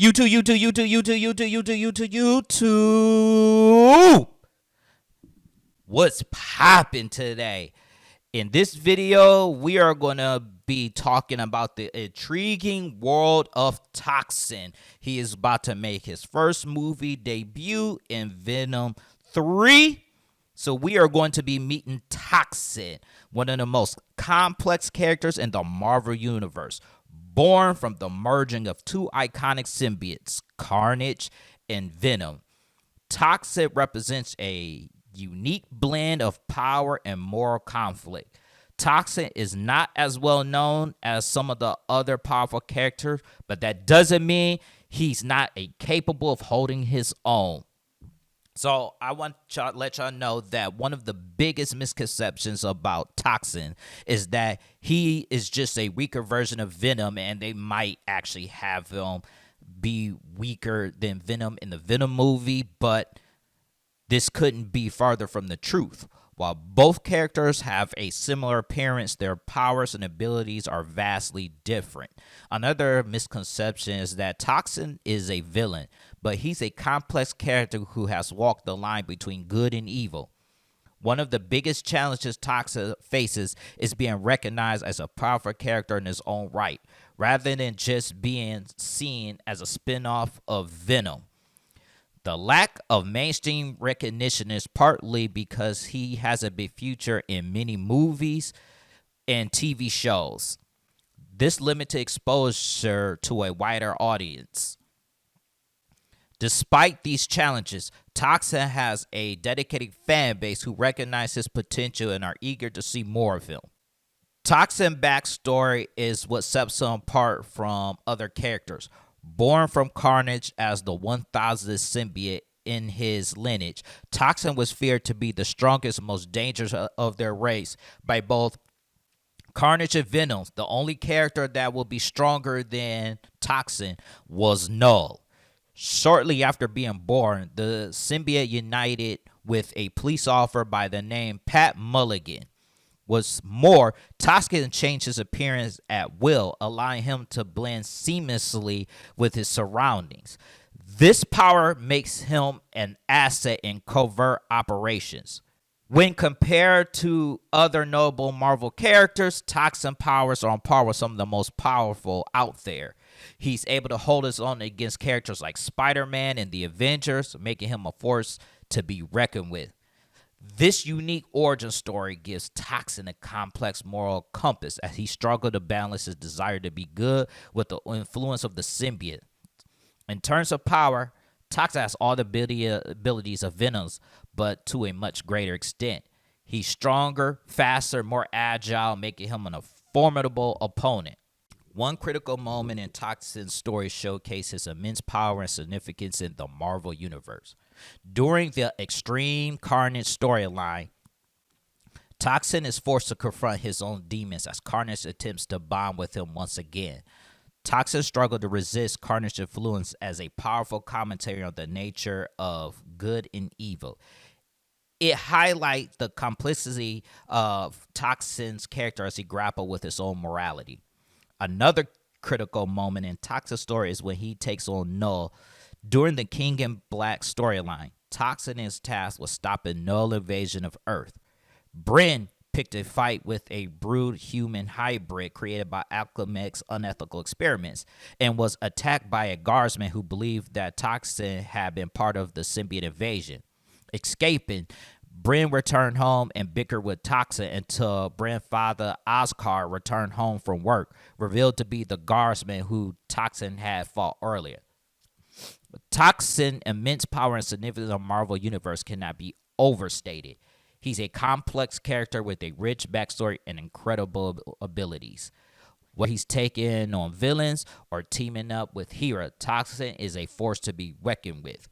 YouTube. What's poppin' today? In this video, we are going to be talking about the intriguing world of Toxin. He is about to make his first movie debut in Venom 3. So we are going to be meeting Toxin, one of the most complex characters in the Marvel Universe. Born from the merging of two iconic symbiotes, Carnage and Venom, Toxin represents a unique blend of power and moral conflict. Toxin is not as well known as some of the other powerful characters, but that doesn't mean he's not capable of holding his own. So I want to let y'all know that one of the biggest misconceptions about Toxin is that he is just a weaker version of Venom, and they might actually have him be weaker than Venom in the Venom movie, but this couldn't be farther from the truth. While both characters have a similar appearance, their powers and abilities are vastly different. Another misconception is that Toxin is a villain, but he's a complex character who has walked the line between good and evil. One of the biggest challenges Toxin faces is being recognized as a powerful character in his own right, rather than just being seen as a spin-off of Venom. The lack of mainstream recognition is partly because he has a big future in many movies and TV shows. This limited exposure to a wider audience. Despite these challenges, Toxin has a dedicated fan base who recognize his potential and are eager to see more of him. Toxin's backstory is what sets him apart from other characters. Born from Carnage as the 1000th symbiote in his lineage, Toxin was feared to be the strongest and most dangerous of their race by both Carnage and Venom. The only character that will be stronger than Toxin was Null. Shortly after being born, the symbiote united with a police officer by the name Pat Mulligan. What's more, Toxin changed his appearance at will, allowing him to blend seamlessly with his surroundings. This power makes him an asset in covert operations. When compared to other notable Marvel characters, Toxin powers are on par with some of the most powerful out there. He's able to hold his own against characters like Spider-Man and the Avengers, making him a force to be reckoned with. This unique origin story gives Toxin a complex moral compass as he struggled to balance his desire to be good with the influence of the symbiote. In terms of power, Toxin has all the abilities of Venom's, but to a much greater extent. He's stronger, faster, more agile, making him a formidable opponent. One critical moment in Toxin's story showcases his immense power and significance in the Marvel Universe. During the Extreme Carnage storyline, Toxin is forced to confront his own demons as Carnage attempts to bond with him once again. Toxin struggled to resist Carnage's influence as a powerful commentary on the nature of good and evil. It highlights the complexity of Toxin's character as he grappled with his own morality. Another critical moment in Toxin's story is when he takes on Null. During the King in Black storyline, Toxin is tasked with stopping Null invasion of Earth. Bryn picked a fight with a brood human hybrid created by Alchemist's unethical experiments and was attacked by a guardsman who believed that Toxin had been part of the symbiote invasion. Escaping, Bryn returned home and bickered with Toxin until Bryn's father, Oscar, returned home from work, revealed to be the guardsman who Toxin had fought earlier. Toxin's immense power and significance in the Marvel Universe cannot be overstated. He's a complex character with a rich backstory and incredible abilities. Whether he's taking on villains or teaming up with Hera, Toxin is a force to be reckoned with.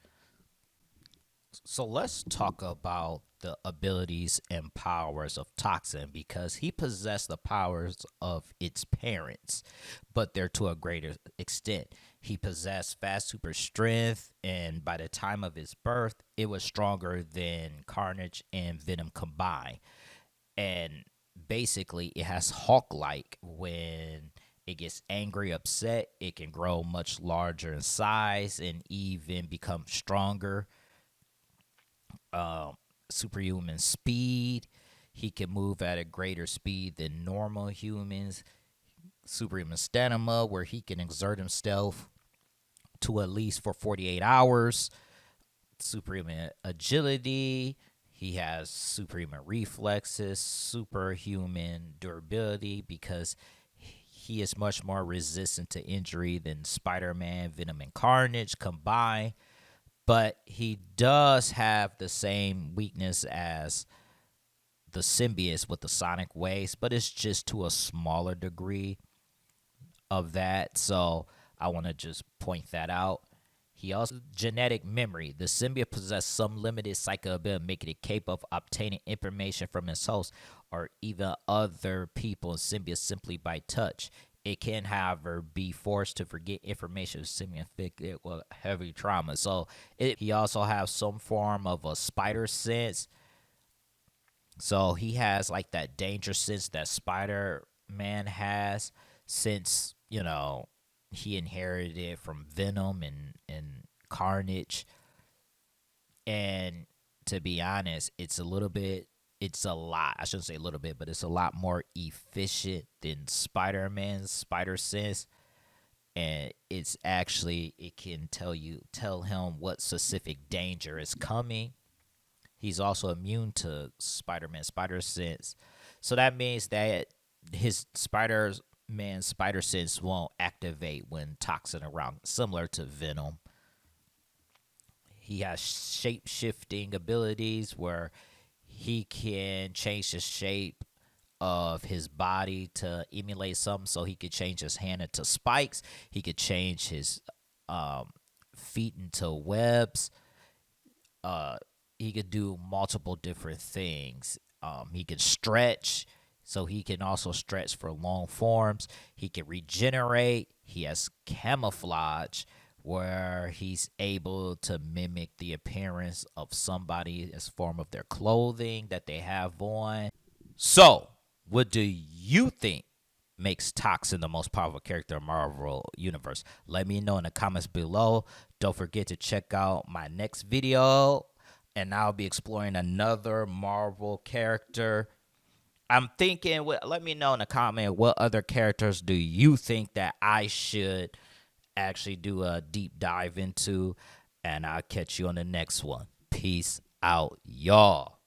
So let's talk about the abilities and powers of Toxin, because he possessed the powers of its parents, but they're to a greater extent. He possessed fast super strength, and by the time of his birth, it was stronger than Carnage and Venom combined. And basically, it has Hulk-like when it gets angry, upset. It can grow much larger in size and even become stronger. Um, Superhuman speed. He can move at a greater speed than normal humans. Superhuman stamina, where he can exert himself to at least for 48 hours. Superhuman agility. He has superhuman reflexes, superhuman durability because he is much more resistant to injury than Spider-Man, Venom, and Carnage combined. But he does have the same weakness as the symbiotes with the sonic waves, but it's just to a smaller degree of that. So I want to just point that out. He also genetic memory. The symbiote possesses some limited psychic ability, making it capable of obtaining information from its host or even other people in symbiote simply by touch. It can, however, be forced to forget information inflicted with heavy trauma. So he also has some form of a spider sense. So he has like that danger sense that Spider-Man has, since, he inherited it from Venom and Carnage. And to be honest, it's a lot. I shouldn't say a little bit, but it's a lot more efficient than Spider-Man's spider sense. And it can tell him what specific danger is coming. He's also immune to Spider-Man spider sense. So that means that his Spider-Man spider sense won't activate when Toxin around, similar to Venom. He has shape-shifting abilities where he can change the shape of his body to emulate something. So he could change his hand into spikes. He could change his feet into webs. He could do multiple different things. He can stretch, so he can also stretch for long forms. He can regenerate. He has camouflage, where he's able to mimic the appearance of somebody as form of their clothing that they have on. So, what do you think makes Toxin the most powerful character in Marvel Universe? Let me know in the comments below. Don't forget to check out my next video, and I'll be exploring another Marvel character. I'm thinking, let me know in the comment, what other characters do you think that I should actually do a deep dive into, and I'll catch you on the next one. Peace out, y'all.